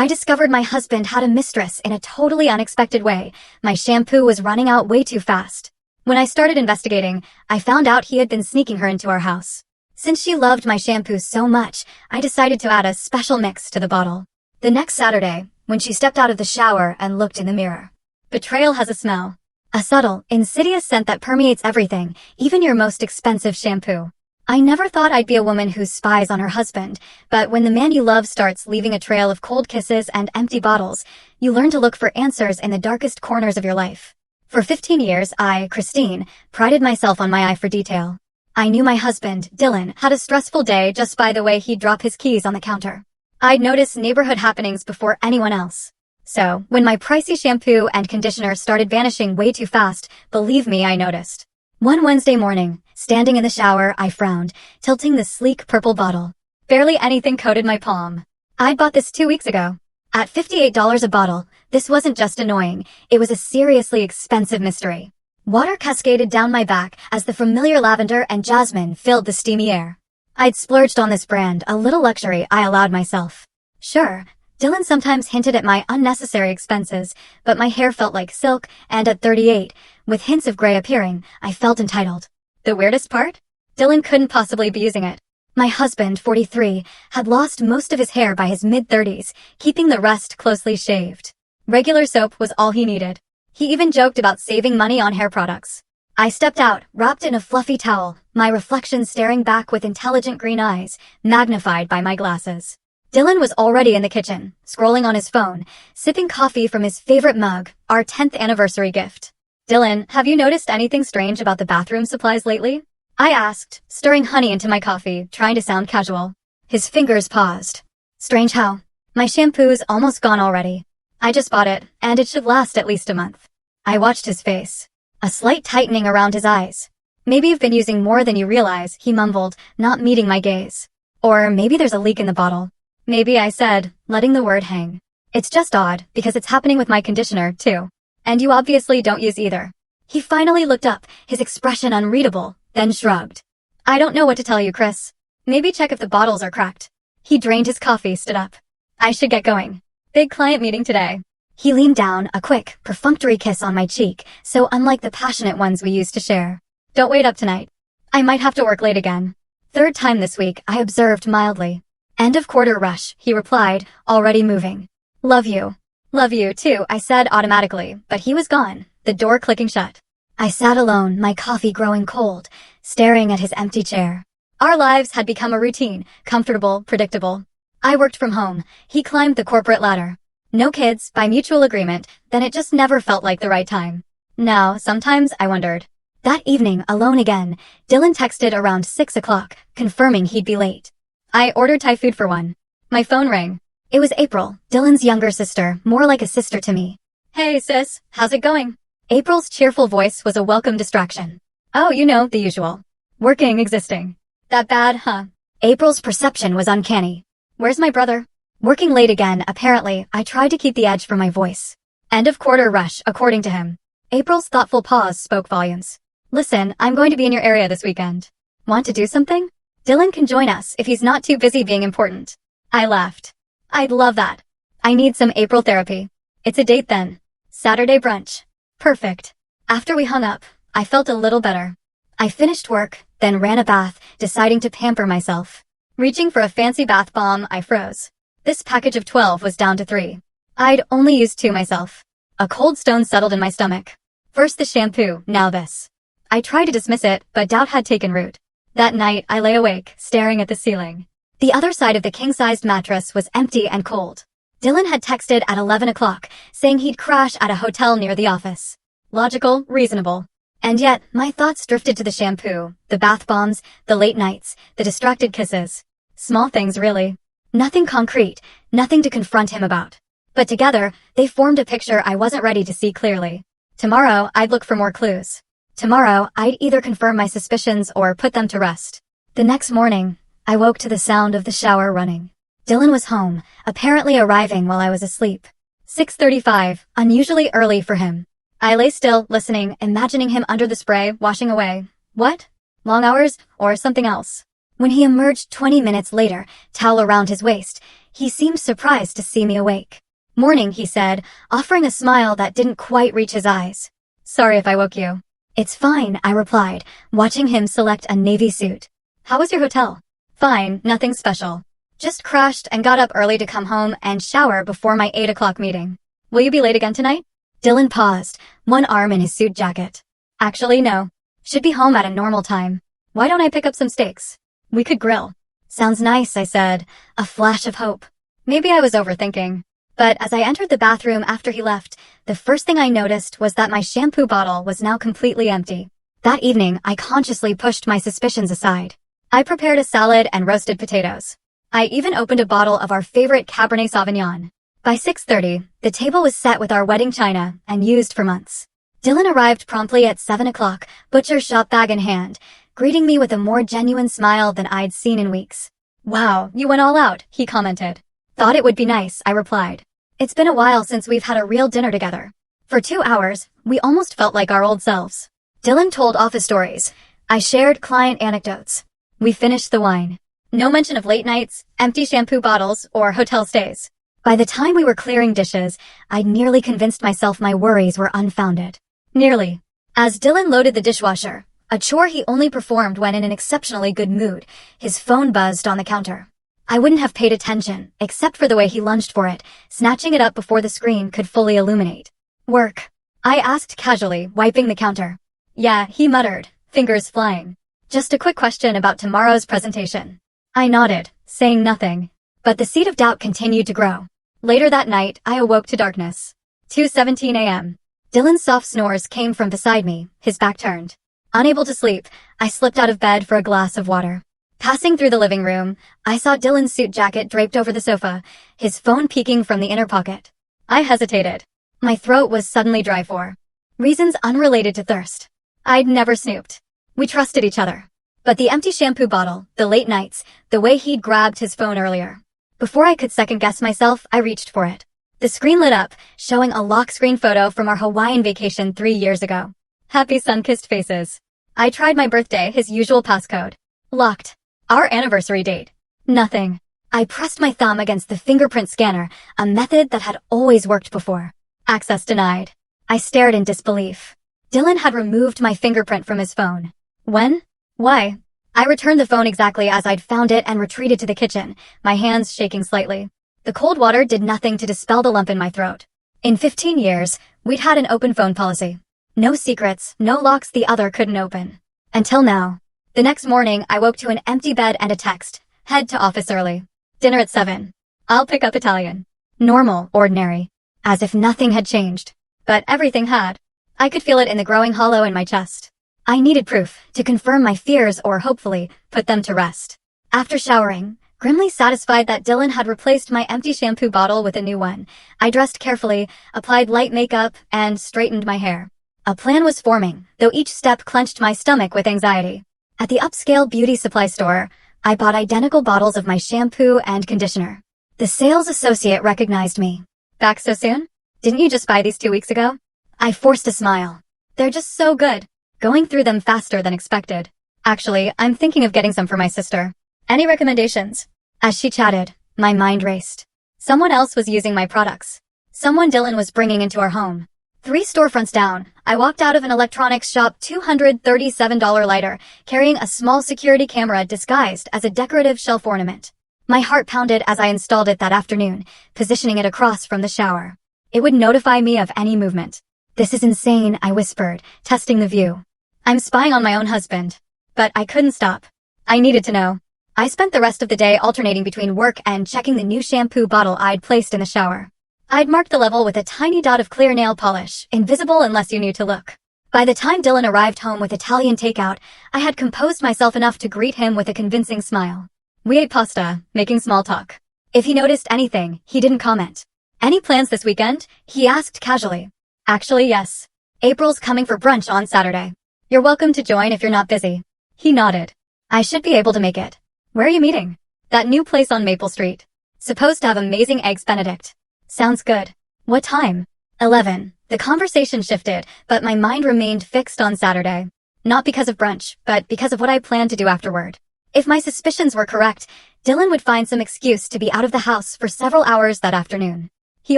I discovered my husband had a mistress in a totally unexpected way. My shampoo was running out way too fast. When I started investigating, I found out he had been sneaking her into our house. Since she loved my shampoo so much, I decided to add a special mix to the bottle. The next Saturday, when she stepped out of the shower and looked in the mirror. Betrayal has a smell. A subtle, insidious scent that permeates everything, even your most expensive shampoo. I never thought I'd be a woman who spies on her husband, but when the man you love starts leaving a trail of cold kisses and empty bottles, you learn to look for answers in the darkest corners of your life. For 15 years, I, Christine, prided myself on my eye for detail. I knew my husband, Dylan, had a stressful day just by the way he'd drop his keys on the counter. I'd notice neighborhood happenings before anyone else. So, when my pricey shampoo and conditioner started vanishing way too fast, believe me, I noticed. One Wednesday morning, standing in the shower, I frowned, tilting the sleek purple bottle. Barely anything coated my palm. I'd bought this 2 weeks ago. At $58 a bottle, this wasn't just annoying, it was a seriously expensive mystery. Water cascaded down my back as the familiar lavender and jasmine filled the steamy air. I'd splurged on this brand, a little luxury I allowed myself. Sure, Dylan sometimes hinted at my unnecessary expenses, but my hair felt like silk, and at 38, with hints of gray appearing, I felt entitled. The weirdest part? Dylan couldn't possibly be using it. My husband, 43, had lost most of his hair by his mid-30s, keeping the rest closely shaved. Regular soap was all he needed. He even joked about saving money on hair products. I stepped out, wrapped in a fluffy towel, my reflection staring back with intelligent green eyes, magnified by my glasses. Dylan was already in the kitchen, scrolling on his phone, sipping coffee from his favorite mug, our 10th anniversary gift. Dylan, have you noticed anything strange about the bathroom supplies lately? I asked, stirring honey into my coffee, trying to sound casual. His fingers paused. Strange how? My shampoo's almost gone already. I just bought it, and it should last at least a month. I watched his face. A slight tightening around his eyes. Maybe you've been using more than you realize, he mumbled, not meeting my gaze. Or maybe there's a leak in the bottle. Maybe, I said, letting the word hang. It's just odd, because it's happening with my conditioner, too. And you obviously don't use either. He finally looked up, his expression unreadable, then shrugged. I don't know what to tell you, Chris. Maybe check if the bottles are cracked. He drained his coffee, stood up. I should get going. Big client meeting today. He leaned down, a quick, perfunctory kiss on my cheek, so unlike the passionate ones we used to share. Don't wait up tonight. I might have to work late again. Third time this week, I observed mildly. End of quarter rush, he replied, already moving. Love you. Love you too, I said automatically, but he was gone, the door clicking shut. I sat alone, my coffee growing cold, staring at his empty chair. Our lives had become a routine, comfortable, predictable. I worked from home, he climbed the corporate ladder. No kids, by mutual agreement, then it just never felt like the right time. Now, sometimes I wondered. That evening, alone again, Dylan texted around 6 o'clock, confirming he'd be late. I ordered Thai food for one. My phone rang. It was April, Dylan's younger sister, more like a sister to me. Hey sis, how's it going? April's cheerful voice was a welcome distraction. Oh, you know, the usual. Working, existing. That bad, huh? April's perception was uncanny. Where's my brother? Working late again, apparently, I tried to keep the edge from my voice. End of quarter rush, according to him. April's thoughtful pause spoke volumes. Listen, I'm going to be in your area this weekend. Want to do something? Dylan can join us if he's not too busy being important. I laughed. I'd love that. I need some April therapy. It's a date then. Saturday brunch. Perfect. After we hung up, I felt a little better. I finished work, then ran a bath, deciding to pamper myself. Reaching for a fancy bath bomb, I froze. This package of 12 was down to 3. I'd only used 2 myself. A cold stone settled in my stomach. First the shampoo, now this. I tried to dismiss it, but doubt had taken root. That night, I lay awake, staring at the ceiling. The other side of the king-sized mattress was empty and cold. Dylan had texted at 11 o'clock, saying he'd crash at a hotel near the office. Logical, reasonable. And yet, my thoughts drifted to the shampoo, the bath bombs, the late nights, the distracted kisses. Small things, really. Nothing concrete, nothing to confront him about. But together, they formed a picture I wasn't ready to see clearly. Tomorrow, I'd look for more clues. Tomorrow, I'd either confirm my suspicions or put them to rest. The next morning, I woke to the sound of the shower running. Dylan was home, apparently arriving while I was asleep. 6:35, unusually early for him. I lay still, listening, imagining him under the spray, washing away. What? Long hours, or something else? When he emerged 20 minutes later, towel around his waist, he seemed surprised to see me awake. "Morning," he said, offering a smile that didn't quite reach his eyes. "Sorry if I woke you." "It's fine," I replied, watching him select a navy suit. "How was your hotel?" "Fine, nothing special. Just crashed and got up early to come home and shower before my 8 o'clock meeting." "Will you be late again tonight?" Dylan paused, one arm in his suit jacket. "Actually, no. Should be home at a normal time. Why don't I pick up some steaks? We could grill." "Sounds nice," I said, a flash of hope. Maybe I was overthinking. But as I entered the bathroom after he left, the first thing I noticed was that my shampoo bottle was now completely empty. That evening, I consciously pushed my suspicions aside. I prepared a salad and roasted potatoes. I even opened a bottle of our favorite Cabernet Sauvignon. By 6:30, the table was set with our wedding china and used for months. Dylan arrived promptly at 7 o'clock, butcher shop bag in hand, greeting me with a more genuine smile than I'd seen in weeks. "Wow, you went all out," he commented. "Thought it would be nice," I replied. "It's been a while since we've had a real dinner together." For 2 hours, we almost felt like our old selves. Dylan told office stories. I shared client anecdotes. We finished the wine. No mention of late nights, empty shampoo bottles, or hotel stays. By the time we were clearing dishes, I'd nearly convinced myself my worries were unfounded. Nearly. As Dylan loaded the dishwasher, a chore he only performed when in an exceptionally good mood, his phone buzzed on the counter. I wouldn't have paid attention, except for the way he lunged for it, snatching it up before the screen could fully illuminate. "Work?" I asked casually, wiping the counter. "Yeah," he muttered, fingers flying. "Just a quick question about tomorrow's presentation." I nodded, saying nothing. But the seed of doubt continued to grow. Later that night, I awoke to darkness. 2:17 a.m. Dylan's soft snores came from beside me, his back turned. Unable to sleep, I slipped out of bed for a glass of water. Passing through the living room, I saw Dylan's suit jacket draped over the sofa, his phone peeking from the inner pocket. I hesitated. My throat was suddenly dry for reasons unrelated to thirst. I'd never snooped. We trusted each other. But the empty shampoo bottle, the late nights, the way he'd grabbed his phone earlier. Before I could second-guess myself, I reached for it. The screen lit up, showing a lock screen photo from our Hawaiian vacation 3 years ago. Happy sun-kissed faces. I tried my birthday, his usual passcode. Locked. Our anniversary date. Nothing. I pressed my thumb against the fingerprint scanner, a method that had always worked before. Access denied. I stared in disbelief. Dylan had removed my fingerprint from his phone. When? Why? I returned the phone exactly as I'd found it and retreated to the kitchen, my hands shaking slightly. The cold water did nothing to dispel the lump in my throat. In 15 years, we'd had an open phone policy. No secrets, no locks the other couldn't open. Until now. The next morning, I woke to an empty bed and a text. Head to office early. Dinner at 7. I'll pick up Italian. Normal, ordinary. As if nothing had changed. But everything had. I could feel it in the growing hollow in my chest. I needed proof to confirm my fears or, hopefully, put them to rest. After showering, grimly satisfied that Dylan had replaced my empty shampoo bottle with a new one, I dressed carefully, applied light makeup, and straightened my hair. A plan was forming, though each step clenched my stomach with anxiety. At the upscale beauty supply store, I bought identical bottles of my shampoo and conditioner. The sales associate recognized me. "Back so soon? Didn't you just buy these 2 weeks ago?" I forced a smile. "They're just so good. Going through them faster than expected. Actually, I'm thinking of getting some for my sister. Any recommendations?" As she chatted, my mind raced. Someone else was using my products. Someone Dylan was bringing into our home. 3 storefronts down, I walked out of an electronics shop $237 lighter, carrying a small security camera disguised as a decorative shelf ornament. My heart pounded as I installed it that afternoon, positioning it across from the shower. It would notify me of any movement. "This is insane," I whispered, testing the view. I'm spying on my own husband. But I couldn't stop. I needed to know. I spent the rest of the day alternating between work and checking the new shampoo bottle I'd placed in the shower. I'd marked the level with a tiny dot of clear nail polish, invisible unless you knew to look. By the time Dylan arrived home with Italian takeout, I had composed myself enough to greet him with a convincing smile. We ate pasta, making small talk. If he noticed anything, he didn't comment. "Any plans this weekend?" he asked casually. "Actually, yes. April's coming for brunch on Saturday. You're welcome to join if you're not busy." He nodded. "I should be able to make it." "Where are you meeting?" "That new place on Maple Street. Supposed to have amazing eggs Benedict." "Sounds good." "What time?" 11. The conversation shifted, but my mind remained fixed on Saturday. Not because of brunch, but because of what I planned to do afterward. If my suspicions were correct, Dylan would find some excuse to be out of the house for several hours that afternoon. He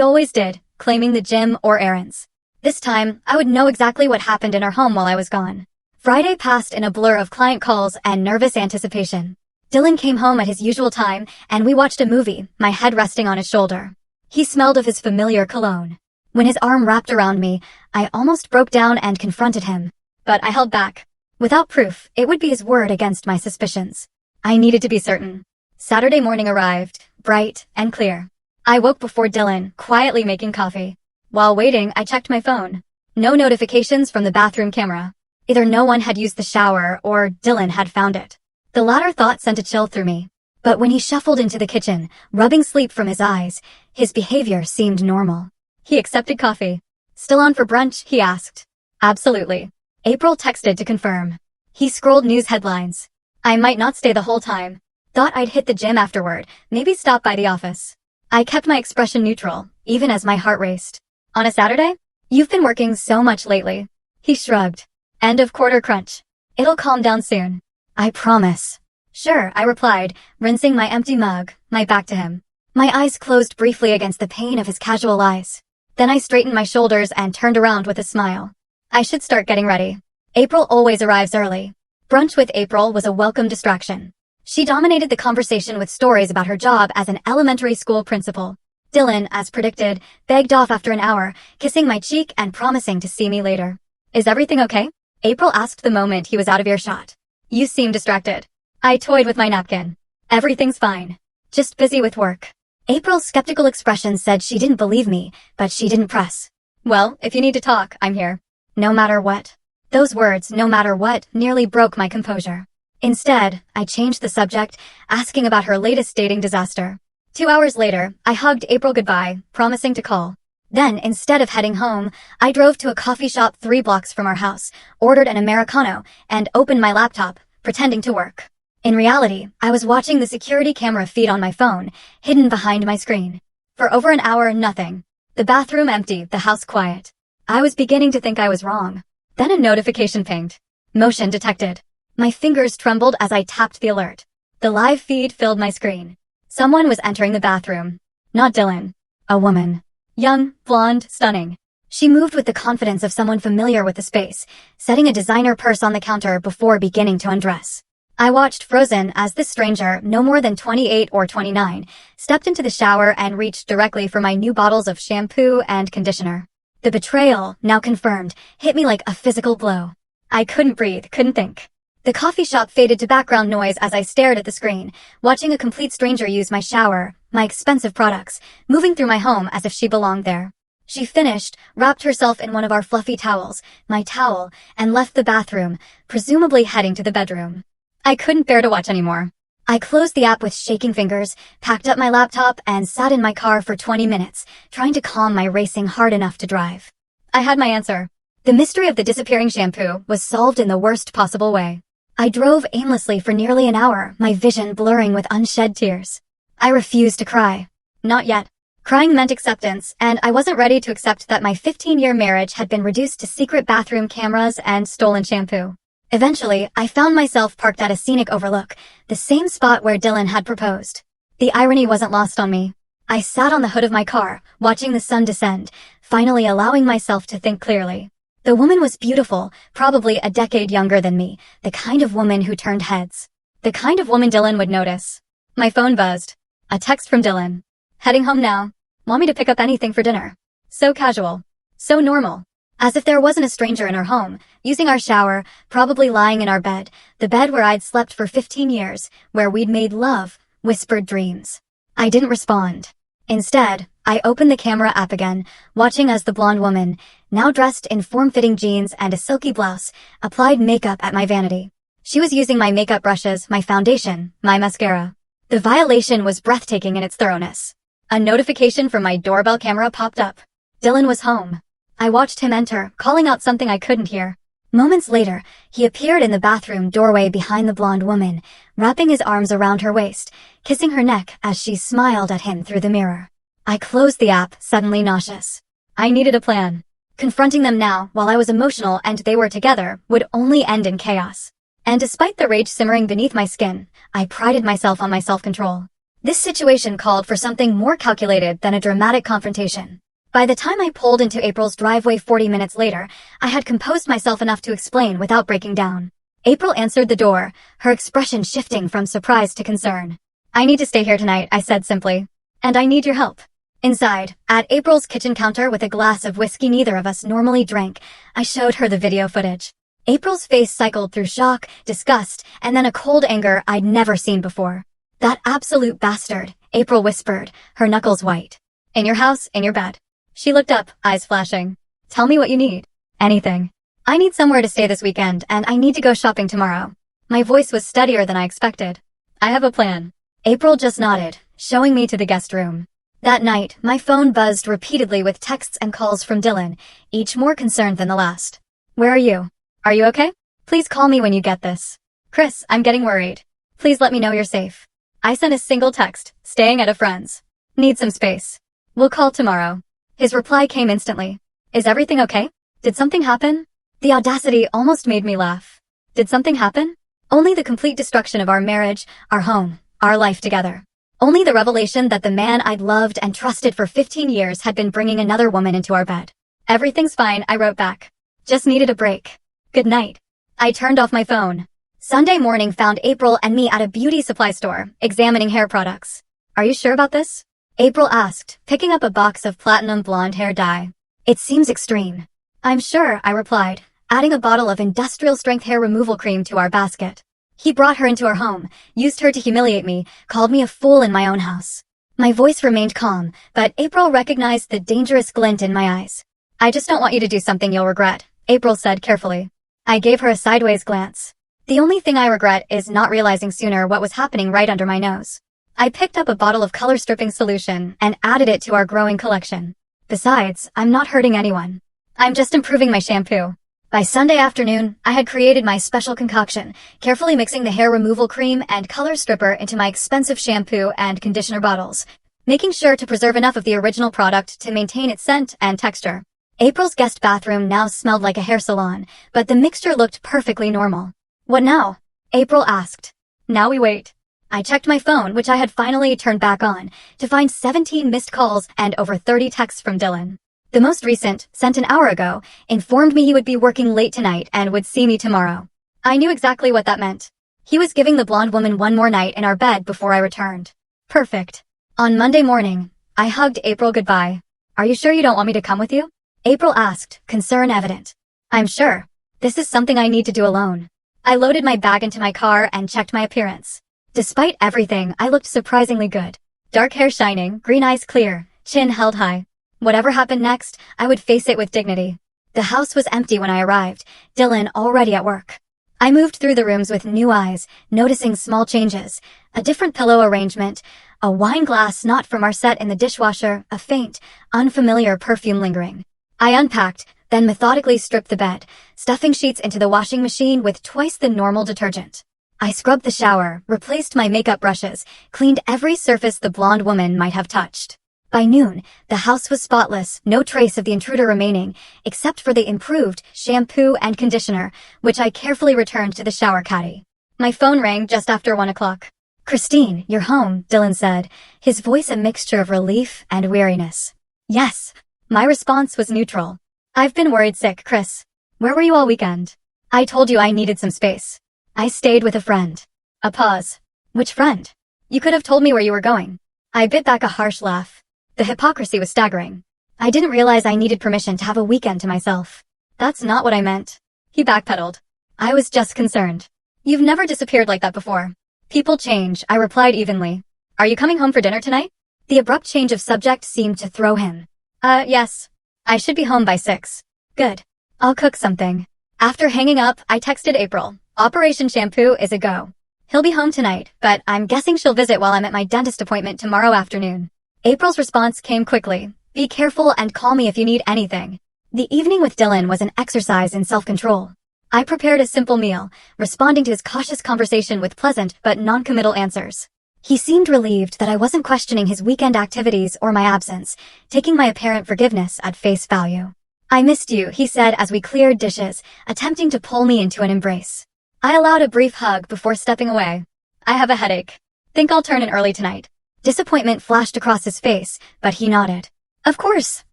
always did, claiming the gym or errands. This time, I would know exactly what happened in our home while I was gone. Friday passed in a blur of client calls and nervous anticipation. Dylan came home at his usual time, and we watched a movie, my head resting on his shoulder. He smelled of his familiar cologne. When his arm wrapped around me, I almost broke down and confronted him. But I held back. Without proof, it would be his word against my suspicions. I needed to be certain. Saturday morning arrived, bright and clear. I woke before Dylan, quietly making coffee. While waiting, I checked my phone. No notifications from the bathroom camera. Either no one had used the shower or Dylan had found it. The latter thought sent a chill through me. But when he shuffled into the kitchen, rubbing sleep from his eyes, his behavior seemed normal. He accepted coffee. "Still on for brunch?" he asked. "Absolutely." April texted to confirm. He scrolled news headlines. I might not stay the whole time. Thought I'd hit the gym afterward, maybe stop by the office. I kept my expression neutral, even as my heart raced. "On a Saturday? You've been working so much lately." He shrugged. "End of quarter crunch. It'll calm down soon. I promise." "Sure," I replied, rinsing my empty mug, my back to him. My eyes closed briefly against the pain of his casual eyes. Then I straightened my shoulders and turned around with a smile. I should start getting ready. April always arrives early. Brunch with April was a welcome distraction. She dominated the conversation with stories about her job as an elementary school principal. Dylan, as predicted, begged off after an hour, kissing my cheek and promising to see me later. "Is everything okay?" April asked the moment he was out of earshot. "You seem distracted." I toyed with my napkin. "Everything's fine. Just busy with work." April's skeptical expression said she didn't believe me, but she didn't press. "Well, if you need to talk, I'm here. No matter what." Those words, "no matter what," nearly broke my composure. Instead, I changed the subject, asking about her latest dating disaster. 2 hours later, I hugged April goodbye, promising to call. Then, instead of heading home, I drove to a coffee shop 3 blocks from our house, ordered an Americano, and opened my laptop, pretending to work. In reality, I was watching the security camera feed on my phone, hidden behind my screen. For over an hour, nothing. The bathroom empty, the house quiet. I was beginning to think I was wrong. Then a notification pinged. Motion detected. My fingers trembled as I tapped the alert. The live feed filled my screen. Someone was entering the bathroom. Not Dylan. A woman. Young, blonde, stunning. She moved with the confidence of someone familiar with the space, setting a designer purse on the counter before beginning to undress. I watched frozen as this stranger, no more than 28 or 29, stepped into the shower and reached directly for my new bottles of shampoo and conditioner. The betrayal, now confirmed, hit me like a physical blow. I couldn't breathe, couldn't think. The coffee shop faded to background noise as I stared at the screen, watching a complete stranger use my shower, my expensive products, moving through my home as if she belonged there. She finished, wrapped herself in one of our fluffy towels, my towel, and left the bathroom, presumably heading to the bedroom. I couldn't bear to watch anymore. I closed the app with shaking fingers, packed up my laptop, and sat in my car for 20 minutes, trying to calm my racing heart enough to drive. I had my answer. The mystery of the disappearing shampoo was solved in the worst possible way. I drove aimlessly for nearly an hour, my vision blurring with unshed tears. I refused to cry. Not yet. Crying meant acceptance, and I wasn't ready to accept that my 15-year marriage had been reduced to secret bathroom cameras and stolen shampoo. Eventually, I found myself parked at a scenic overlook, the same spot where Dylan had proposed. The irony wasn't lost on me. I sat on the hood of my car, watching the sun descend, finally allowing myself to think clearly. The woman was beautiful, probably a decade younger than me, the kind of woman who turned heads. The kind of woman Dylan would notice. My phone buzzed. A text from Dylan. "Heading home now. Want me to pick up anything for dinner?" So casual. So normal. As if there wasn't a stranger in our home, using our shower, probably lying in our bed, the bed where I'd slept for 15 years, where we'd made love, whispered dreams. I didn't respond. Instead, I opened the camera app again, watching as the blonde woman, now dressed in form-fitting jeans and a silky blouse, applied makeup at my vanity. She was using my makeup brushes, my foundation, my mascara. The violation was breathtaking in its thoroughness. A notification from my doorbell camera popped up. Dylan was home. I watched him enter, calling out something I couldn't hear. Moments later, he appeared in the bathroom doorway behind the blonde woman, wrapping his arms around her waist, kissing her neck as she smiled at him through the mirror. I closed the app, suddenly nauseous. I needed a plan. Confronting them now, while I was emotional and they were together, would only end in chaos. And despite the rage simmering beneath my skin, I prided myself on my self-control. This situation called for something more calculated than a dramatic confrontation. By the time I pulled into April's driveway 40 minutes later, I had composed myself enough to explain without breaking down. April answered the door, her expression shifting from surprise to concern. "I need to stay here tonight," I said simply. "And I need your help." Inside, at April's kitchen counter with a glass of whiskey neither of us normally drank, I showed her the video footage. April's face cycled through shock, disgust, and then a cold anger I'd never seen before. "That absolute bastard," April whispered, her knuckles white. "In your house, in your bed." She looked up, eyes flashing. "Tell me what you need." "Anything. I need somewhere to stay this weekend, and I need to go shopping tomorrow." My voice was steadier than I expected. "I have a plan." April just nodded, showing me to the guest room. That night, my phone buzzed repeatedly with texts and calls from Dylan, each more concerned than the last. "Where are you? Are you okay? Please call me when you get this. Chris, I'm getting worried. Please let me know you're safe." I sent a single text, "Staying at a friend's. Need some space. We'll call tomorrow." His reply came instantly. "Is everything okay? Did something happen?" The audacity almost made me laugh. Did something happen? Only the complete destruction of our marriage, our home, our life together. Only the revelation that the man I'd loved and trusted for 15 years had been bringing another woman into our bed. "Everything's fine," I wrote back. "Just needed a break. Good night." I turned off my phone. Sunday morning found April and me at a beauty supply store, examining hair products. "Are you sure about this?" April asked, picking up a box of platinum blonde hair dye. "It seems extreme." "I'm sure," I replied, adding a bottle of industrial-strength hair removal cream to our basket. He brought her into our home, used her to humiliate me, called me a fool in my own house. My voice remained calm, but April recognized the dangerous glint in my eyes. "I just don't want you to do something you'll regret," April said carefully. I gave her a sideways glance. "The only thing I regret is not realizing sooner what was happening right under my nose." I picked up a bottle of color-stripping solution and added it to our growing collection. "Besides, I'm not hurting anyone. I'm just improving my shampoo." By Sunday afternoon, I had created my special concoction, carefully mixing the hair removal cream and color stripper into my expensive shampoo and conditioner bottles, making sure to preserve enough of the original product to maintain its scent and texture. April's guest bathroom now smelled like a hair salon, but the mixture looked perfectly normal. "What now?" April asked. "Now we wait." I checked my phone, which I had finally turned back on, to find 17 missed calls and over 30 texts from Dylan. The most recent, sent an hour ago, informed me he would be working late tonight and would see me tomorrow. I knew exactly what that meant. He was giving the blonde woman one more night in our bed before I returned. Perfect. On Monday morning, I hugged April goodbye. "Are you sure you don't want me to come with you?" April asked, concern evident. "I'm sure. This is something I need to do alone." I loaded my bag into my car and checked my appearance. Despite everything, I looked surprisingly good. Dark hair shining, green eyes clear, chin held high. Whatever happened next, I would face it with dignity. The house was empty when I arrived, Dylan already at work. I moved through the rooms with new eyes, noticing small changes. A different pillow arrangement, a wine glass not from our set in the dishwasher, a faint, unfamiliar perfume lingering. I unpacked, then methodically stripped the bed, stuffing sheets into the washing machine with twice the normal detergent. I scrubbed the shower, replaced my makeup brushes, cleaned every surface the blonde woman might have touched. By noon, the house was spotless, no trace of the intruder remaining, except for the improved shampoo and conditioner, which I carefully returned to the shower caddy. My phone rang just after 1 o'clock. "Christine, you're home," Dylan said, his voice a mixture of relief and weariness. "Yes." My response was neutral. "I've been worried sick, Chris. Where were you all weekend?" "I told you I needed some space. I stayed with a friend." A pause. "Which friend? You could have told me where you were going." I bit back a harsh laugh. The hypocrisy was staggering. I didn't realize I needed permission to have a weekend to myself. "That's not what I meant." He backpedaled. "I was just concerned. You've never disappeared like that before." "People change," I replied evenly. "Are you coming home for dinner tonight?" The abrupt change of subject seemed to throw him. Yes. I should be home by 6. "Good. I'll cook something." After hanging up, I texted April. "Operation Shampoo is a go. He'll be home tonight, but I'm guessing she'll visit while I'm at my dentist appointment tomorrow afternoon." April's response came quickly. "Be careful and call me if you need anything." The evening with Dylan was an exercise in self-control. I prepared a simple meal, responding to his cautious conversation with pleasant but non-committal answers. He seemed relieved that I wasn't questioning his weekend activities or my absence, taking my apparent forgiveness at face value. "I missed you," he said as we cleared dishes, attempting to pull me into an embrace. I allowed a brief hug before stepping away. I have a headache. Think I'll turn in early tonight. Disappointment flashed across his face, but he nodded. Of course.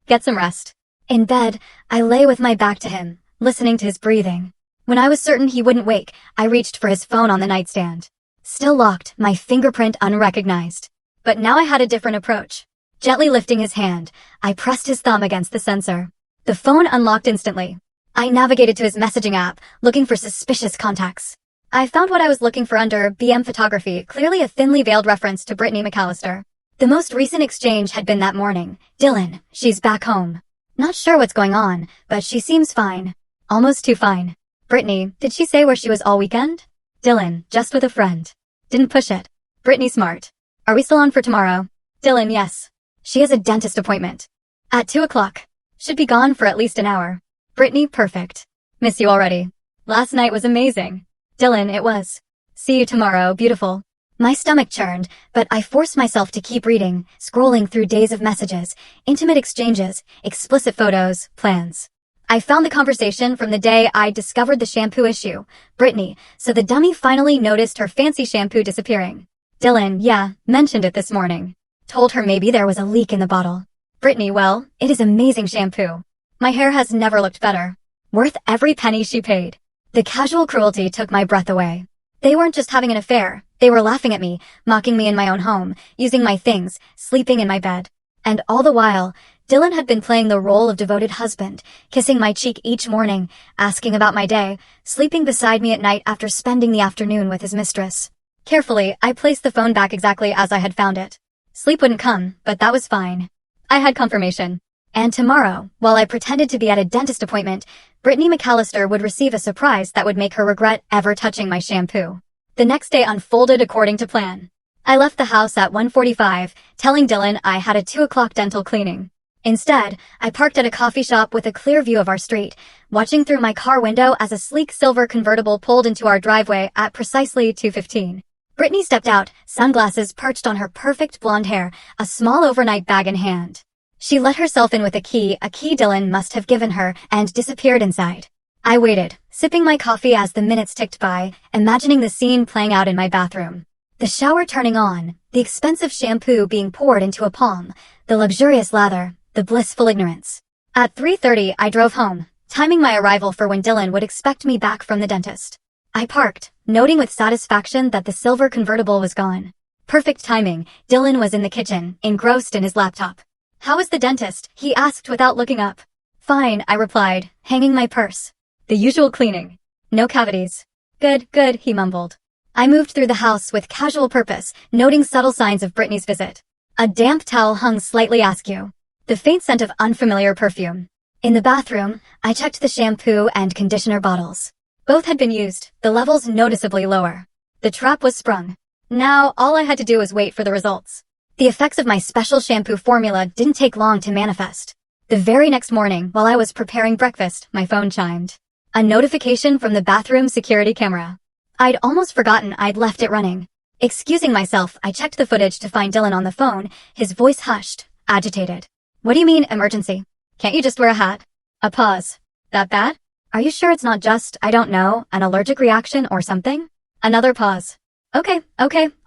Get some rest. In bed, I lay with my back to him, listening to his breathing. When I was certain he wouldn't wake, I reached for his phone on the nightstand. Still locked, my fingerprint unrecognized. But now I had a different approach. Gently lifting his hand, I pressed his thumb against the sensor. The phone unlocked instantly. I navigated to his messaging app, looking for suspicious contacts. I found what I was looking for under BM Photography, clearly a thinly veiled reference to Brittany McAllister. The most recent exchange had been that morning. Dylan, she's back home. Not sure what's going on, but she seems fine. Almost too fine. Brittany, did she say where she was all weekend? Dylan, just with a friend. Didn't push it. Brittany smart. Are we still on for tomorrow? Dylan, yes. She has a dentist appointment. At 2 o'clock. Should be gone for at least an hour. Brittany, perfect. Miss you already. Last night was amazing. Dylan, it was. See you tomorrow, beautiful. My stomach churned, but I forced myself to keep reading, scrolling through days of messages, intimate exchanges, explicit photos, plans. I found the conversation from the day I discovered the shampoo issue. Brittany, so the dummy finally noticed her fancy shampoo disappearing. Dylan, yeah, mentioned it this morning. Told her maybe there was a leak in the bottle. Brittany, well, it is amazing shampoo. My hair has never looked better. Worth every penny she paid. The casual cruelty took my breath away. They weren't just having an affair. They were laughing at me, mocking me in my own home, using my things, sleeping in my bed. And all the while, Dylan had been playing the role of devoted husband, kissing my cheek each morning, asking about my day, sleeping beside me at night after spending the afternoon with his mistress. Carefully, I placed the phone back exactly as I had found it. Sleep wouldn't come, but that was fine. I had confirmation. And tomorrow, while I pretended to be at a dentist appointment, Brittany McAllister would receive a surprise that would make her regret ever touching my shampoo. The next day unfolded according to plan. I left the house at 1:45, telling Dylan I had a 2 o'clock dental cleaning. Instead, I parked at a coffee shop with a clear view of our street, watching through my car window as a sleek silver convertible pulled into our driveway at precisely 2:15. Brittany stepped out, sunglasses perched on her perfect blonde hair, a small overnight bag in hand. She let herself in with a key Dylan must have given her, and disappeared inside. I waited, sipping my coffee as the minutes ticked by, imagining the scene playing out in my bathroom. The shower turning on, the expensive shampoo being poured into a palm, the luxurious lather, the blissful ignorance. At 3:30, I drove home, timing my arrival for when Dylan would expect me back from the dentist. I parked, noting with satisfaction that the silver convertible was gone. Perfect timing, Dylan was in the kitchen, engrossed in his laptop. How was the dentist? He asked without looking up. Fine, I replied, hanging my purse. The usual cleaning. No cavities. Good, good, he mumbled. I moved through the house with casual purpose, noting subtle signs of Brittany's visit. A damp towel hung slightly askew. The faint scent of unfamiliar perfume. In the bathroom, I checked the shampoo and conditioner bottles. Both had been used, the levels noticeably lower. The trap was sprung. Now, all I had to do was wait for the results. The effects of my special shampoo formula didn't take long to manifest. The very next morning, while I was preparing breakfast, my phone chimed. A notification from the bathroom security camera. I'd almost forgotten I'd left it running. Excusing myself, I checked the footage to find Dylan on the phone, his voice hushed, agitated. What do you mean, emergency? Can't you just wear a hat? A pause. That bad? Are you sure it's not just, I don't know, an allergic reaction or something? Another pause. Okay,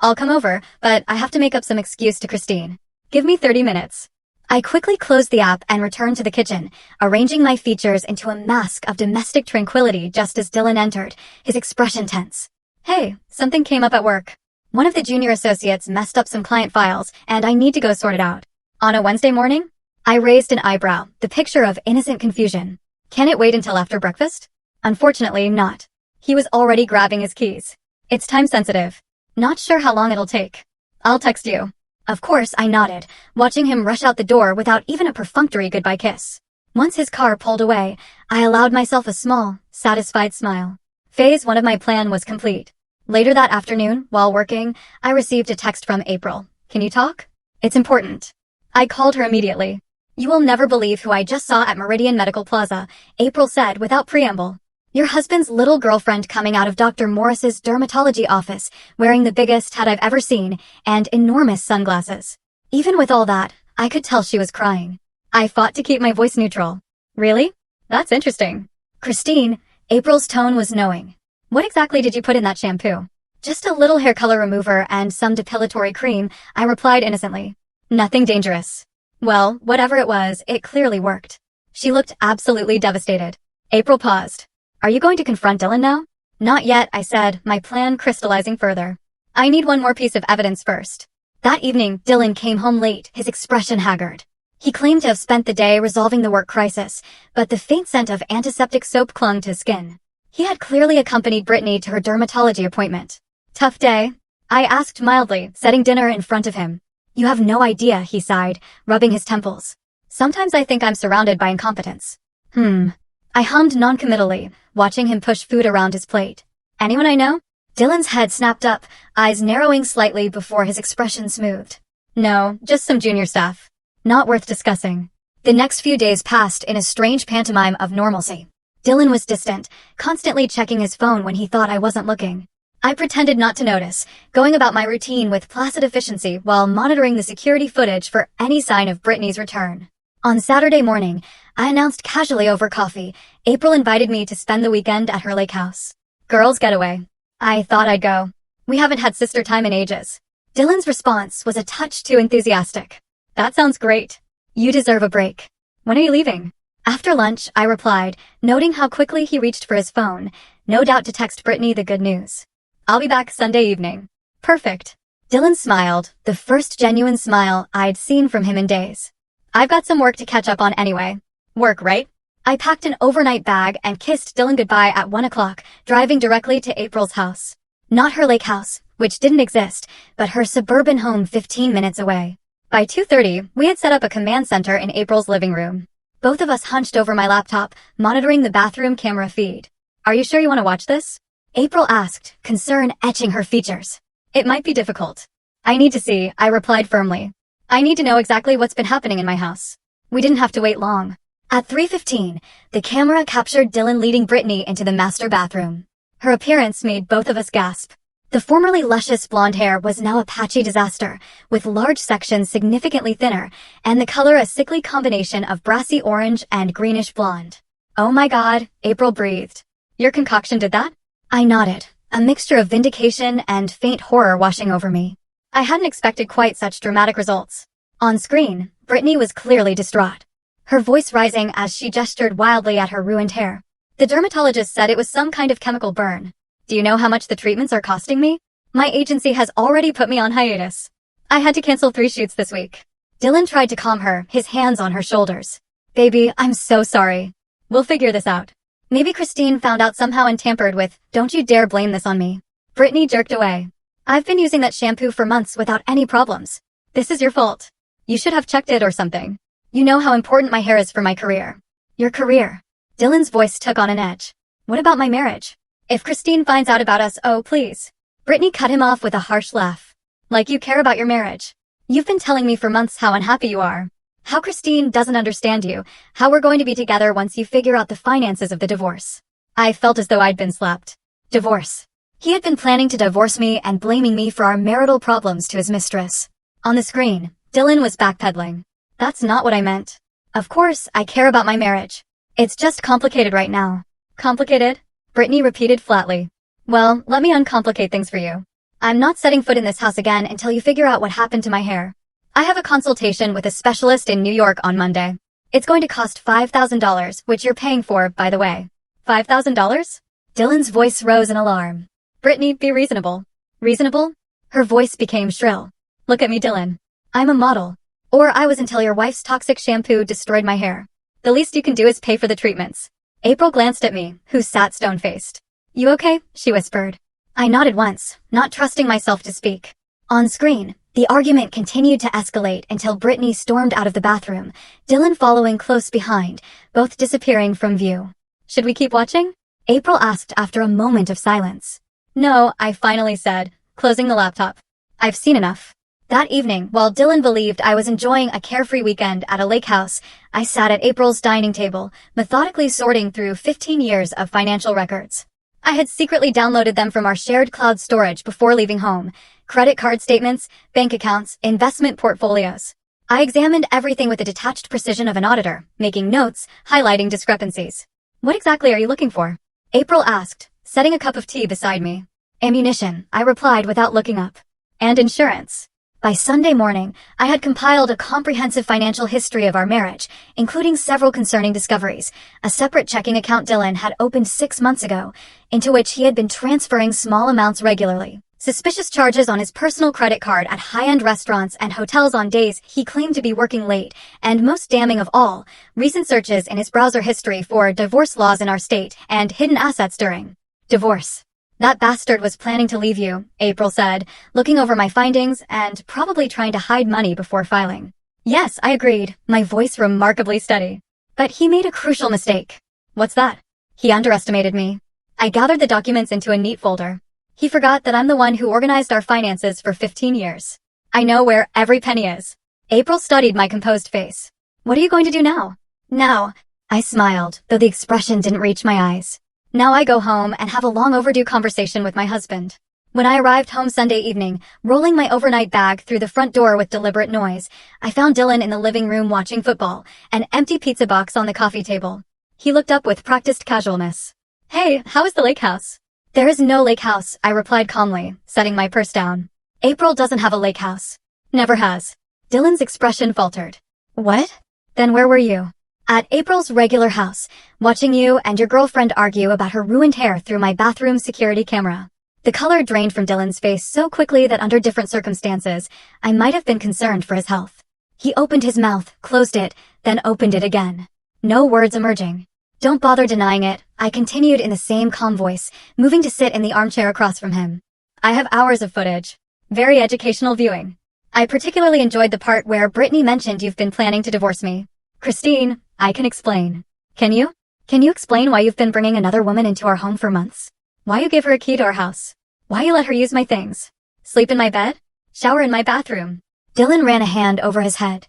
I'll come over, but I have to make up some excuse to Christine. Give me 30 minutes. I quickly closed the app and returned to the kitchen, arranging my features into a mask of domestic tranquility just as Dylan entered, his expression tense. Hey, something came up at work. One of the junior associates messed up some client files, and I need to go sort it out. On a Wednesday morning? I raised an eyebrow, the picture of innocent confusion. Can it wait until after breakfast? Unfortunately, not. He was already grabbing his keys. It's time sensitive. Not sure how long it'll take. I'll text you. Of course, I nodded, watching him rush out the door without even a perfunctory goodbye kiss. Once his car pulled away, I allowed myself a small, satisfied smile. Phase 1 of my plan was complete. Later that afternoon, while working, I received a text from April. Can you talk? It's important. I called her immediately. You will never believe who I just saw at Meridian Medical Plaza, April said without preamble. Your husband's little girlfriend coming out of Dr. Morris's dermatology office, wearing the biggest hat I've ever seen, and enormous sunglasses. Even with all that, I could tell she was crying. I fought to keep my voice neutral. Really? That's interesting. Christine, April's tone was knowing. What exactly did you put in that shampoo? Just a little hair color remover and some depilatory cream, I replied innocently. Nothing dangerous. Well, whatever it was, it clearly worked. She looked absolutely devastated. April paused. Are you going to confront Dylan now? Not yet, I said, my plan crystallizing further. I need one more piece of evidence first. That evening, Dylan came home late, his expression haggard. He claimed to have spent the day resolving the work crisis, but the faint scent of antiseptic soap clung to his skin. He had clearly accompanied Brittany to her dermatology appointment. Tough day? I asked mildly, setting dinner in front of him. You have no idea, he sighed, rubbing his temples. Sometimes I think I'm surrounded by incompetence. I hummed noncommittally, watching him push food around his plate. Anyone I know? Dylan's head snapped up, eyes narrowing slightly before his expression smoothed. No, just some junior staff. Not worth discussing. The next few days passed in a strange pantomime of normalcy. Dylan was distant, constantly checking his phone when he thought I wasn't looking. I pretended not to notice, going about my routine with placid efficiency while monitoring the security footage for any sign of Brittany's return. On Saturday morning, I announced casually over coffee, April invited me to spend the weekend at her lake house. Girls' getaway. I thought I'd go. We haven't had sister time in ages. Dylan's response was a touch too enthusiastic. That sounds great. You deserve a break. When are you leaving? After lunch, I replied, noting how quickly he reached for his phone, no doubt to text Brittany the good news. I'll be back Sunday evening. Perfect. Dylan smiled, the first genuine smile I'd seen from him in days. I've got some work to catch up on anyway. Work, right? I packed an overnight bag and kissed Dylan goodbye at 1 o'clock, driving directly to April's house. Not her lake house, which didn't exist, but her suburban home 15 minutes away. By 2:30, we had set up a command center in April's living room. Both of us hunched over my laptop, monitoring the bathroom camera feed. Are you sure you want to watch this? April asked, concern etching her features. It might be difficult. I need to see, I replied firmly. I need to know exactly what's been happening in my house. We didn't have to wait long. At 3:15, the camera captured Dylan leading Brittany into the master bathroom. Her appearance made both of us gasp. The formerly luscious blonde hair was now a patchy disaster, with large sections significantly thinner, and the color a sickly combination of brassy orange and greenish blonde. Oh my God, April breathed. Your concoction did that? I nodded, a mixture of vindication and faint horror washing over me. I hadn't expected quite such dramatic results. On screen, Brittany was clearly distraught, her voice rising as she gestured wildly at her ruined hair. The dermatologist said it was some kind of chemical burn. Do you know how much the treatments are costing me? My agency has already put me on hiatus. I had to cancel 3 shoots this week. Dylan tried to calm her, his hands on her shoulders. Baby, I'm so sorry. We'll figure this out. Maybe Christine found out somehow and tampered with, don't you dare blame this on me. Brittany jerked away. I've been using that shampoo for months without any problems. This is your fault. You should have checked it or something. You know how important my hair is for my career. Your career. Dylan's voice took on an edge. What about my marriage? If Christine finds out about us, oh please. Brittany cut him off with a harsh laugh. Like you care about your marriage. You've been telling me for months how unhappy you are. How Christine doesn't understand you, how we're going to be together once you figure out the finances of the divorce. I felt as though I'd been slapped. Divorce. He had been planning to divorce me and blaming me for our marital problems to his mistress. On the screen, Dylan was backpedaling. That's not what I meant. Of course, I care about my marriage. It's just complicated right now. Complicated? Brittany repeated flatly. Well, let me uncomplicate things for you. I'm not setting foot in this house again until you figure out what happened to my hair. I have a consultation with a specialist in New York on Monday. It's going to cost $5,000, which you're paying for, by the way. $5,000? Dylan's voice rose in alarm. Brittany, be reasonable. Reasonable? Her voice became shrill. Look at me, Dylan. I'm a model. Or I was until your wife's toxic shampoo destroyed my hair. The least you can do is pay for the treatments. April glanced at me, who sat stone-faced. You okay? She whispered. I nodded once, not trusting myself to speak. On screen, the argument continued to escalate until Brittany stormed out of the bathroom, Dylan following close behind, both disappearing from view. Should we keep watching? April asked after a moment of silence. No, I finally said, closing the laptop. I've seen enough. That evening, while Dylan believed I was enjoying a carefree weekend at a lake house, I sat at April's dining table, methodically sorting through 15 years of financial records. I had secretly downloaded them from our shared cloud storage before leaving home. Credit card statements, bank accounts, investment portfolios. I examined everything with the detached precision of an auditor, making notes, highlighting discrepancies. What exactly are you looking for? April asked, setting a cup of tea beside me. Ammunition, I replied without looking up. And insurance. By Sunday morning, I had compiled a comprehensive financial history of our marriage, including several concerning discoveries. A separate checking account Dylan had opened 6 months ago, into which he had been transferring small amounts regularly. Suspicious charges on his personal credit card at high-end restaurants and hotels on days he claimed to be working late, and most damning of all, recent searches in his browser history for divorce laws in our state and hidden assets during divorce. That bastard was planning to leave you, April said, looking over my findings and probably trying to hide money before filing. Yes, I agreed, my voice remarkably steady. But he made a crucial mistake. What's that? He underestimated me. I gathered the documents into a neat folder. He forgot that I'm the one who organized our finances for 15 years. I know where every penny is. April studied my composed face. What are you going to do now? Now, I smiled, though the expression didn't reach my eyes. Now I go home and have a long overdue conversation with my husband. When I arrived home Sunday evening, rolling my overnight bag through the front door with deliberate noise, I found Dylan in the living room watching football, an empty pizza box on the coffee table. He looked up with practiced casualness. Hey, how is the lake house? There is no lake house, I replied calmly, setting my purse down. April doesn't have a lake house. Never has. Dylan's expression faltered. What? Then where were you? At April's regular house, watching you and your girlfriend argue about her ruined hair through my bathroom security camera. The color drained from Dylan's face so quickly that under different circumstances, I might have been concerned for his health. He opened his mouth, closed it, then opened it again. No words emerging. Don't bother denying it, I continued in the same calm voice, moving to sit in the armchair across from him. I have hours of footage. Very educational viewing. I particularly enjoyed the part where Brittany mentioned you've been planning to divorce me. Christine, I can explain. Can you? Can you explain why you've been bringing another woman into our home for months? Why you gave her a key to our house? Why you let her use my things? Sleep in my bed? Shower in my bathroom? Dylan ran a hand over his head.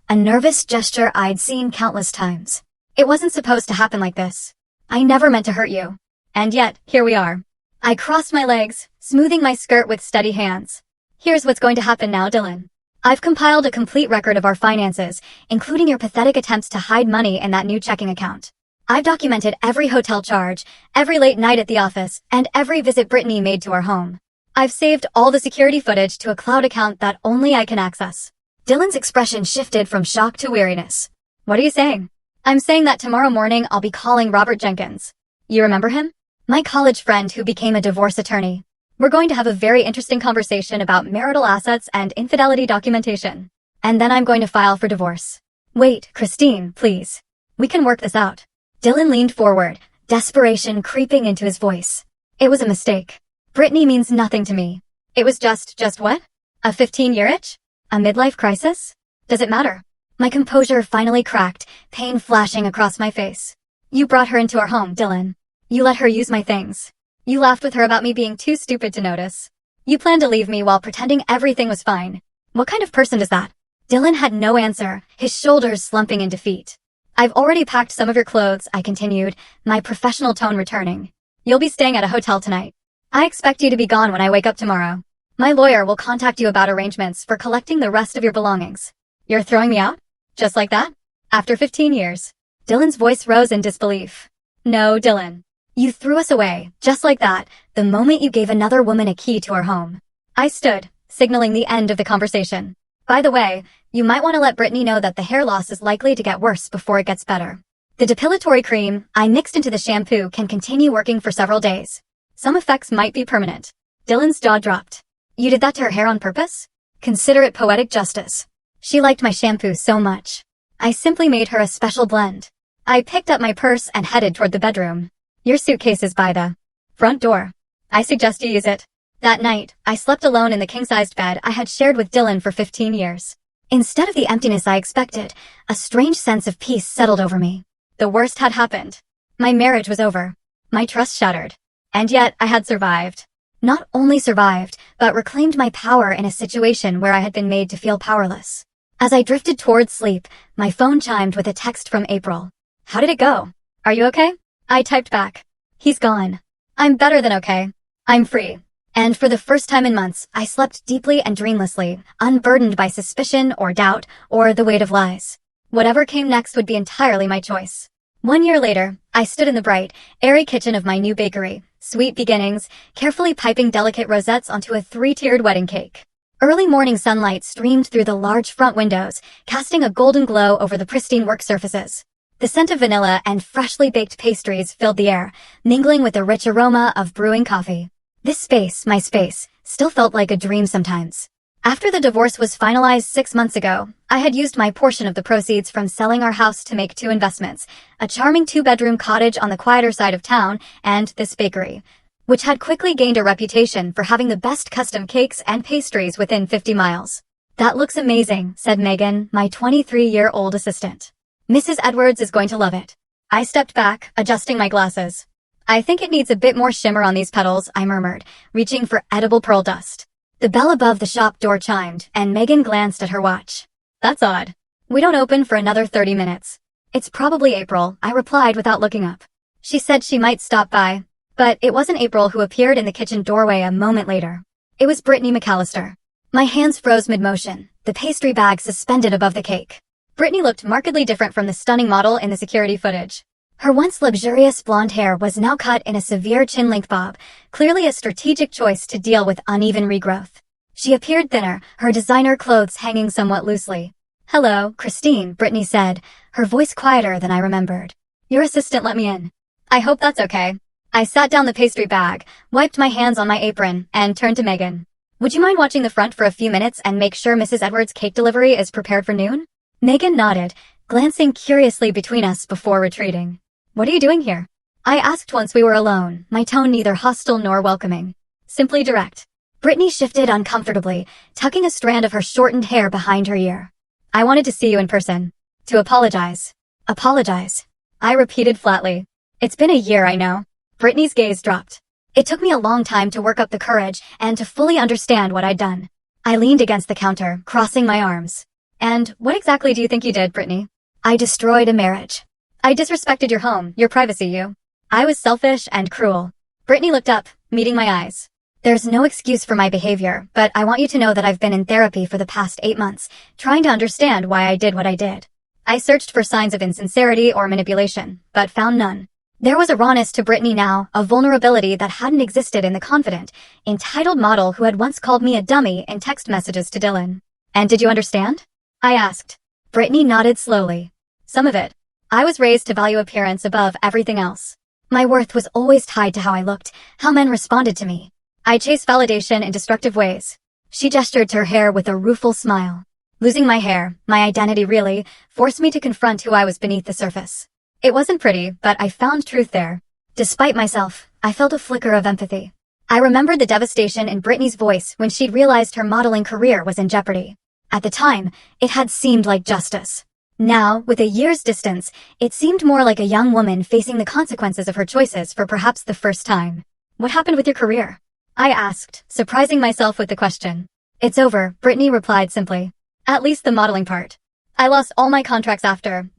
A nervous gesture I'd seen countless times. It wasn't supposed to happen like this. I never meant to hurt you. And yet, here we are. I crossed my legs, smoothing my skirt with steady hands. Here's what's going to happen now, Dylan. I've compiled a complete record of our finances, including your pathetic attempts to hide money in that new checking account. I've documented every hotel charge, every late night at the office, and every visit Brittany made to our home. I've saved all the security footage to a cloud account that only I can access. Dylan's expression shifted from shock to weariness. What are you saying? I'm saying that tomorrow morning I'll be calling Robert Jenkins. You remember him? My college friend who became a divorce attorney. We're going to have a very interesting conversation about marital assets and infidelity documentation. And then I'm going to file for divorce. Wait, Christine, please. We can work this out. Dylan leaned forward, desperation creeping into his voice. It was a mistake. Brittany means nothing to me. It was just what? A 15-year itch? A midlife crisis? Does it matter? My composure finally cracked, pain flashing across my face. You brought her into our home, Dylan. You let her use my things. You laughed with her about me being too stupid to notice. You planned to leave me while pretending everything was fine. What kind of person is that? Dylan had no answer, his shoulders slumping in defeat. I've already packed some of your clothes, I continued, my professional tone returning. You'll be staying at a hotel tonight. I expect you to be gone when I wake up tomorrow. My lawyer will contact you about arrangements for collecting the rest of your belongings. You're throwing me out? Just like that? After 15 years. Dylan's voice rose in disbelief. No, Dylan. You threw us away, just like that, the moment you gave another woman a key to our home. I stood, signaling the end of the conversation. By the way, you might want to let Brittany know that the hair loss is likely to get worse before it gets better. The depilatory cream I mixed into the shampoo can continue working for several days. Some effects might be permanent. Dylan's jaw dropped. You did that to her hair on purpose? Consider it poetic justice. She liked my shampoo so much. I simply made her a special blend. I picked up my purse and headed toward the bedroom. Your suitcase is by the front door. I suggest you use it. That night, I slept alone in the king-sized bed I had shared with Dylan for 15 years. Instead of the emptiness I expected, a strange sense of peace settled over me. The worst had happened. My marriage was over. My trust shattered. And yet, I had survived. Not only survived, but reclaimed my power in a situation where I had been made to feel powerless. As I drifted towards sleep, my phone chimed with a text from April. How did it go? Are you okay? I typed back. He's gone. I'm better than okay. I'm free. And for the first time in months, I slept deeply and dreamlessly, unburdened by suspicion or doubt or the weight of lies. Whatever came next would be entirely my choice. 1 year later, I stood in the bright, airy kitchen of my new bakery, Sweet beginnings, carefully piping delicate rosettes onto a three-tiered wedding cake. Early morning sunlight streamed through the large front windows, casting a golden glow over the pristine work surfaces. The scent of vanilla and freshly baked pastries filled the air, mingling with the rich aroma of brewing coffee. This space, my space, still felt like a dream sometimes. After the divorce was finalized 6 months ago, I had used my portion of the proceeds from selling our house to make 2 investments, a charming 2-bedroom cottage on the quieter side of town and this bakery, which had quickly gained a reputation for having the best custom cakes and pastries within 50 miles. "That looks amazing," said Megan, my 23-year-old assistant. "Mrs. Edwards is going to love it." I stepped back, adjusting my glasses. "I think it needs a bit more shimmer on these petals," I murmured, reaching for edible pearl dust. The bell above the shop door chimed, and Megan glanced at her watch. "That's odd. We don't open for another 30 minutes. "It's probably April," I replied without looking up. She said she might stop by. But it wasn't April who appeared in the kitchen doorway a moment later. It was Brittany McAllister. My hands froze mid-motion, the pastry bag suspended above the cake. Brittany looked markedly different from the stunning model in the security footage. Her once luxurious blonde hair was now cut in a severe chin-length bob, clearly a strategic choice to deal with uneven regrowth. She appeared thinner, her designer clothes hanging somewhat loosely. "Hello, Christine," Brittany said, her voice quieter than I remembered. "Your assistant let me in." "I hope that's okay." I sat down the pastry bag, wiped my hands on my apron, and turned to Megan. "Would you mind watching the front for a few minutes and make sure Mrs. Edwards' cake delivery is prepared for noon?" Megan nodded, glancing curiously between us before retreating. "What are you doing here?" I asked once we were alone, my tone neither hostile nor welcoming. Simply direct. Brittany shifted uncomfortably, tucking a strand of her shortened hair behind her ear. "I wanted to see you in person. To apologize." "Apologize?" I repeated flatly. "It's been a year, I know." Brittany's gaze dropped. It took me a long time to work up the courage and to fully understand what I'd done. I leaned against the counter, crossing my arms. "And what exactly do you think you did, Brittany?" "I destroyed a marriage. I disrespected your home, your privacy, you. I was selfish and cruel." Brittany looked up, meeting my eyes. "There's no excuse for my behavior, but I want you to know that I've been in therapy for the past 8 months, trying to understand why I did what I did. I searched for signs of insincerity or manipulation, but found none. There was a rawness to Brittany now, a vulnerability that hadn't existed in the confident, entitled model who had once called me a dummy in text messages to Dylan. And did you understand?" I asked. Brittany nodded slowly. "Some of it. I was raised to value appearance above everything else. My worth was always tied to how I looked, how men responded to me. I chased validation in destructive ways." She gestured to her hair with a rueful smile. "Losing my hair, my identity really, forced me to confront who I was beneath the surface. It wasn't pretty, but I found truth there. Despite myself, I felt a flicker of empathy. I remembered the devastation in Brittany's voice when she'd realized her modeling career was in jeopardy. At the time, it had seemed like justice. Now, with a year's distance, it seemed more like a young woman facing the consequences of her choices for perhaps the first time. "What happened with your career?" I asked, surprising myself with the question. "It's over," Brittany replied simply. "At least the modeling part. I lost all my contracts after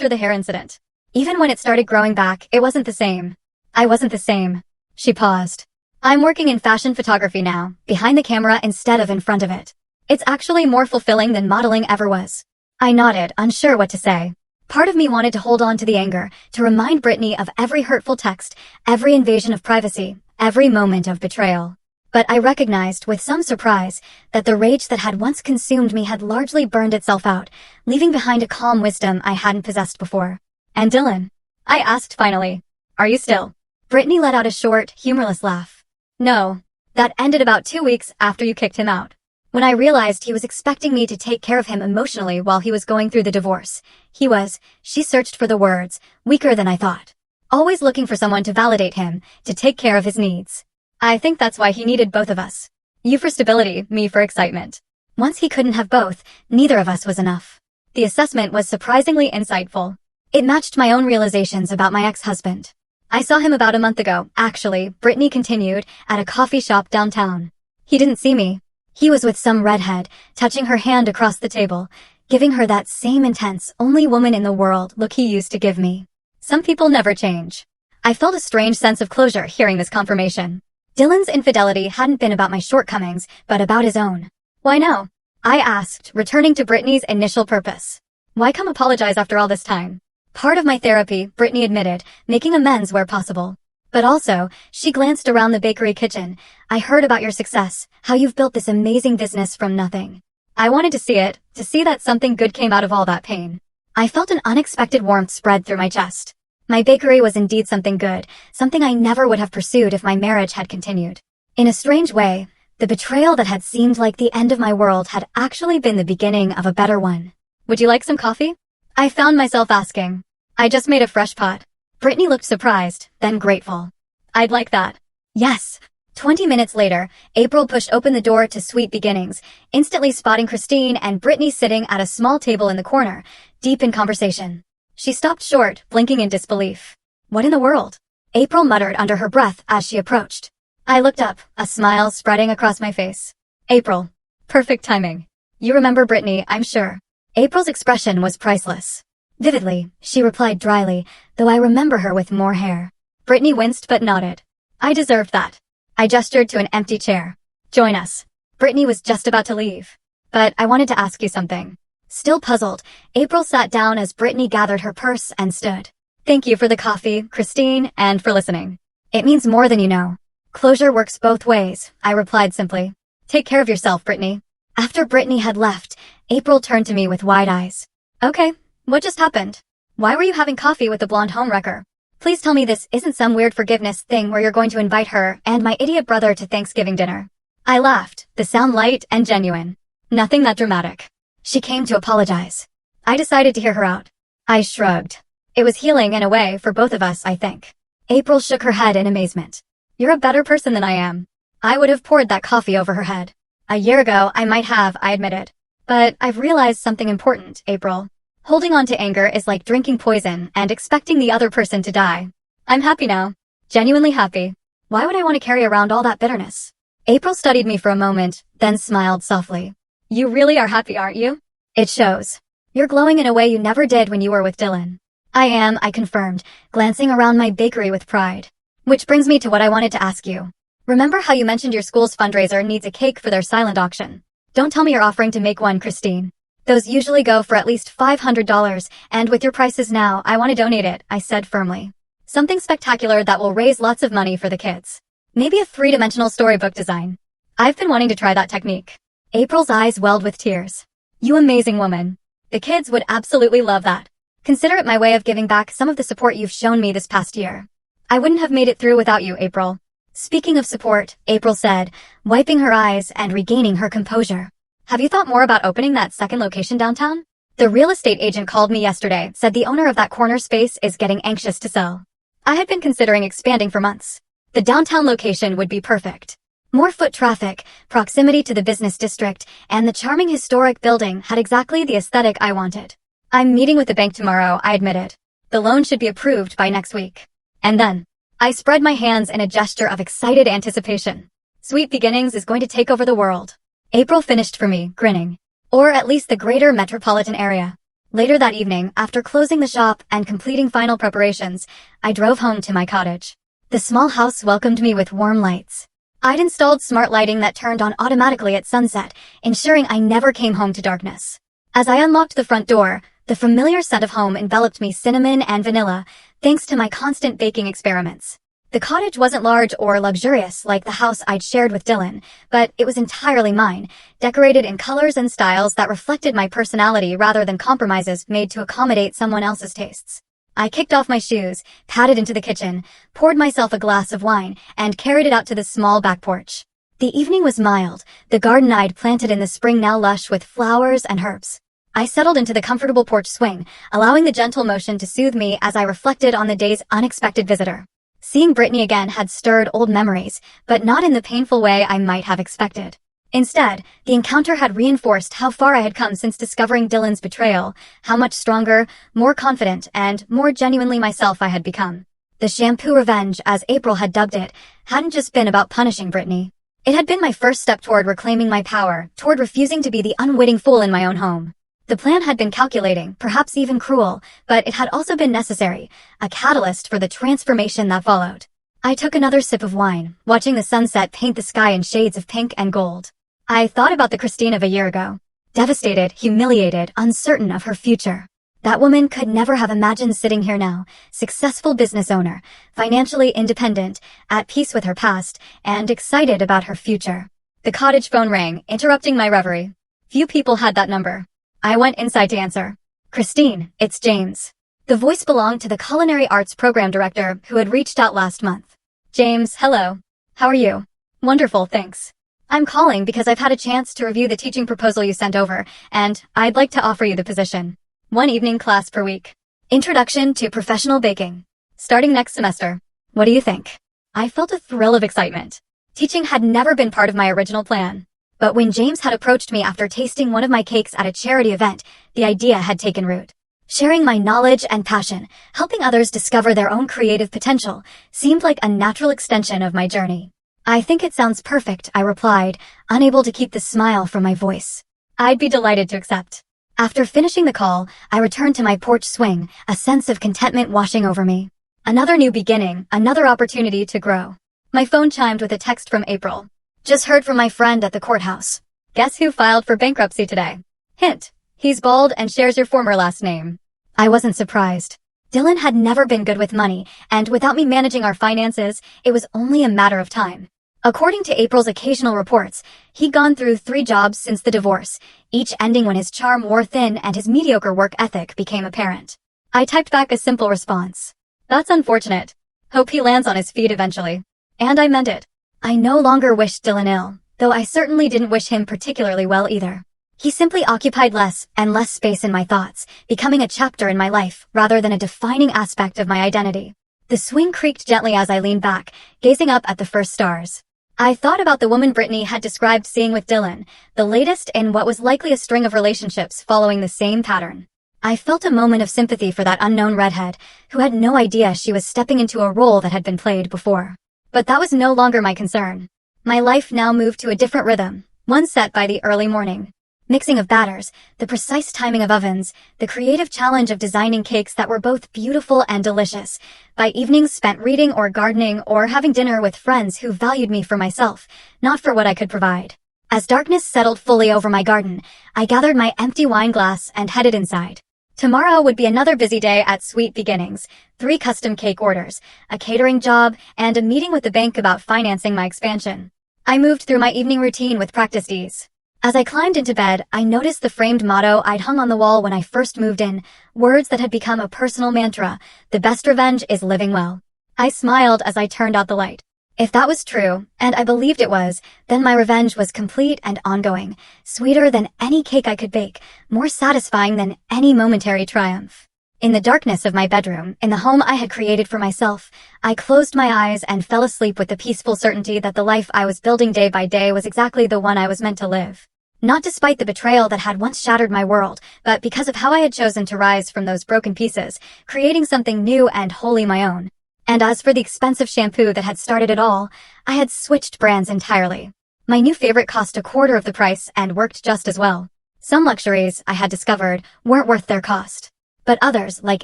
the hair incident. Even when it started growing back, it wasn't the same. I wasn't the same." She paused. "I'm working in fashion photography now, behind the camera instead of in front of it. It's actually more fulfilling than modeling ever was." I nodded, unsure what to say. Part of me wanted to hold on to the anger, to remind Brittany of every hurtful text, every invasion of privacy, every moment of betrayal. But I recognized, with some surprise, that the rage that had once consumed me had largely burned itself out, leaving behind a calm wisdom I hadn't possessed before. "And Dylan?" I asked finally. "Are you still?" Brittany let out a short, humorless laugh. "No. That ended about 2 weeks after you kicked him out. When I realized he was expecting me to take care of him emotionally while he was going through the divorce. He was," she searched for the words, "weaker than I thought. Always looking for someone to validate him, to take care of his needs. I think that's why he needed both of us. You for stability, me for excitement. Once he couldn't have both, neither of us was enough." The assessment was surprisingly insightful. It matched my own realizations about my ex-husband. "I saw him about a month ago, actually," Brittany continued, "at a coffee shop downtown. He didn't see me. He was with some redhead, touching her hand across the table, giving her that same intense, only woman in the world look he used to give me. Some people never change." I felt a strange sense of closure hearing this confirmation. Dylan's infidelity hadn't been about my shortcomings, but about his own. "Why no?" I asked, returning to Brittany's initial purpose. "Why come apologize after all this time?" "Part of my therapy," Brittany admitted, making amends where possible. But also, she glanced around the bakery kitchen. I heard about your success, how you've built this amazing business from nothing. I wanted to see it, to see that something good came out of all that pain. I felt an unexpected warmth spread through my chest. My bakery was indeed something good, something I never would have pursued if my marriage had continued. In a strange way, the betrayal that had seemed like the end of my world had actually been the beginning of a better one. Would you like some coffee? I found myself asking. I just made a fresh pot. Brittany looked surprised, then grateful. I'd like that. Yes. 20 minutes later, April pushed open the door to Sweet Beginnings, instantly spotting Christine and Brittany sitting at a small table in the corner, deep in conversation. She stopped short, blinking in disbelief. What in the world? April muttered under her breath as she approached. I looked up, a smile spreading across my face. April. Perfect timing. You remember Brittany, I'm sure. April's expression was priceless. Vividly, she replied dryly, though I remember her with more hair. Brittany winced but nodded. I deserved that. I gestured to an empty chair. Join us. Brittany was just about to leave. But I wanted to ask you something. Still puzzled, April sat down as Brittany gathered her purse and stood. Thank you for the coffee, Christine, and for listening. It means more than you know. Closure works both ways, I replied simply. Take care of yourself, Brittany. After Brittany had left, April turned to me with wide eyes. Okay, what just happened? Why were you having coffee with the blonde homewrecker? Please tell me this isn't some weird forgiveness thing where you're going to invite her and my idiot brother to Thanksgiving dinner. I laughed, the sound light and genuine. Nothing that dramatic. She came to apologize. I decided to hear her out. I shrugged. It was healing in a way for both of us, I think. April shook her head in amazement. You're a better person than I am. I would have poured that coffee over her head. A year ago, I might have, I admitted. But I've realized something important, April. Holding on to anger is like drinking poison and expecting the other person to die. I'm happy now. Genuinely happy. Why would I want to carry around all that bitterness? April studied me for a moment, then smiled softly. You really are happy, aren't you? It shows. You're glowing in a way you never did when you were with Dylan. I am, I confirmed, glancing around my bakery with pride. Which brings me to what I wanted to ask you. Remember how you mentioned your school's fundraiser needs a cake for their silent auction? Don't tell me you're offering to make one, Christine. Those usually go for at least $500, and with your prices now, I want to donate it, I said firmly. Something spectacular that will raise lots of money for the kids. Maybe a three-dimensional storybook design. I've been wanting to try that technique. April's eyes welled with tears. You amazing woman. The kids would absolutely love that. Consider it my way of giving back some of the support you've shown me this past year. I wouldn't have made it through without you, April. Speaking of support, April said, wiping her eyes and regaining her composure. Have you thought more about opening that second location downtown? The real estate agent called me yesterday, said the owner of that corner space is getting anxious to sell. I had been considering expanding for months. The downtown location would be perfect. More foot traffic, proximity to the business district, and the charming historic building had exactly the aesthetic I wanted. I'm meeting with the bank tomorrow, I admitted. The loan should be approved by next week. And then, I spread my hands in a gesture of excited anticipation. Sweet Beginnings is going to take over the world. April finished for me, grinning. Or at least the greater metropolitan area. Later that evening, after closing the shop and completing final preparations, I drove home to my cottage. The small house welcomed me with warm lights. I'd installed smart lighting that turned on automatically at sunset, ensuring I never came home to darkness. As I unlocked the front door, the familiar scent of home enveloped me cinnamon and vanilla, thanks to my constant baking experiments. The cottage wasn't large or luxurious like the house I'd shared with Dylan, but it was entirely mine, decorated in colors and styles that reflected my personality rather than compromises made to accommodate someone else's tastes. I kicked off my shoes, padded into the kitchen, poured myself a glass of wine, and carried it out to the small back porch. The evening was mild, the garden I'd planted in the spring now lush with flowers and herbs. I settled into the comfortable porch swing, allowing the gentle motion to soothe me as I reflected on the day's unexpected visitor. Seeing Brittany again had stirred old memories, but not in the painful way I might have expected. Instead, the encounter had reinforced how far I had come since discovering Dylan's betrayal, how much stronger, more confident, and more genuinely myself I had become. The shampoo revenge, as April had dubbed it, hadn't just been about punishing Brittany. It had been my first step toward reclaiming my power, toward refusing to be the unwitting fool in my own home. The plan had been calculating, perhaps even cruel, but it had also been necessary, a catalyst for the transformation that followed. I took another sip of wine, watching the sunset paint the sky in shades of pink and gold. I thought about the Christine of a year ago. Devastated, humiliated, uncertain of her future. That woman could never have imagined sitting here now, successful business owner, financially independent, at peace with her past, and excited about her future. The cottage phone rang, interrupting my reverie. Few people had that number. I went inside to answer. "Christine, it's James." The voice belonged to the Culinary Arts Program Director who had reached out last month. "James, hello. How are you?" "Wonderful, thanks. I'm calling because I've had a chance to review the teaching proposal you sent over, and I'd like to offer you the position. 1 evening class per week. Introduction to Professional Baking. Starting next semester. What do you think?" I felt a thrill of excitement. Teaching had never been part of my original plan. But when James had approached me after tasting one of my cakes at a charity event, the idea had taken root. Sharing my knowledge and passion, helping others discover their own creative potential, seemed like a natural extension of my journey. "I think it sounds perfect," I replied, unable to keep the smile from my voice. "I'd be delighted to accept." After finishing the call, I returned to my porch swing, a sense of contentment washing over me. Another new beginning, another opportunity to grow. My phone chimed with a text from April. "Just heard from my friend at the courthouse. Guess who filed for bankruptcy today? Hint, he's bald and shares your former last name." I wasn't surprised. Dylan had never been good with money, and without me managing our finances, it was only a matter of time. According to April's occasional reports, he'd gone through 3 jobs since the divorce, each ending when his charm wore thin and his mediocre work ethic became apparent. I typed back a simple response. "That's unfortunate. Hope he lands on his feet eventually." And I meant it. I no longer wished Dylan ill, though I certainly didn't wish him particularly well either. He simply occupied less and less space in my thoughts, becoming a chapter in my life rather than a defining aspect of my identity. The swing creaked gently as I leaned back, gazing up at the first stars. I thought about the woman Brittany had described seeing with Dylan, the latest in what was likely a string of relationships following the same pattern. I felt a moment of sympathy for that unknown redhead, who had no idea she was stepping into a role that had been played before. But that was no longer my concern. My life now moved to a different rhythm, one set by the early morning. Mixing of batters, the precise timing of ovens, the creative challenge of designing cakes that were both beautiful and delicious, by evenings spent reading or gardening or having dinner with friends who valued me for myself, not for what I could provide. As darkness settled fully over my garden, I gathered my empty wine glass and headed inside. Tomorrow would be another busy day at Sweet Beginnings, 3 custom cake orders, a catering job, and a meeting with the bank about financing my expansion. I moved through my evening routine with practiced ease. As I climbed into bed, I noticed the framed motto I'd hung on the wall when I first moved in, words that had become a personal mantra: "The best revenge is living well." I smiled as I turned out the light. If that was true, and I believed it was, then my revenge was complete and ongoing, sweeter than any cake I could bake, more satisfying than any momentary triumph. In the darkness of my bedroom, in the home I had created for myself, I closed my eyes and fell asleep with the peaceful certainty that the life I was building day by day was exactly the one I was meant to live. Not despite the betrayal that had once shattered my world, but because of how I had chosen to rise from those broken pieces, creating something new and wholly my own. And as for the expensive shampoo that had started it all, I had switched brands entirely. My new favorite cost a quarter of the price and worked just as well. Some luxuries, I had discovered, weren't worth their cost. But others, like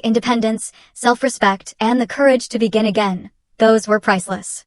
independence, self-respect, and the courage to begin again, those were priceless.